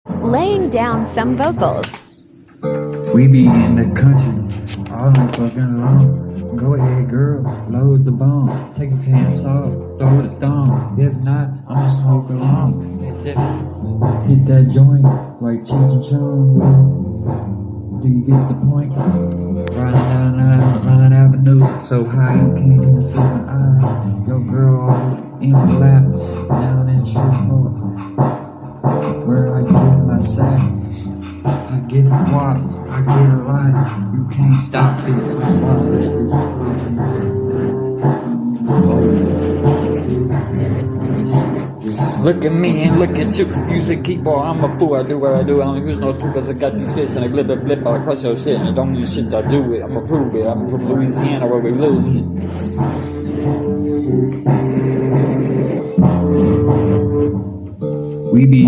laying down some vocals. We be in the country all night fucking long. Go ahead, girl, load the bomb. Take your pants off, throw the thong. If not, I'ma smoke along. Hit that joint like Cheech and Chong. Do you get the point? Riding down Line Avenue, so high you can't even see my eyes. Your girl in my lap, down in Shreveport, where I get my sack. I get the guap, I get a lot. You can't stop it. Look at me and look at you. Use a keyboard, I'm a fool. I do what I do. I don't use no tool cause I got these fists and I flip all across your shit. And I don't mean shit, I do it. I'ma prove it. I'm from Louisiana where we lose it. We be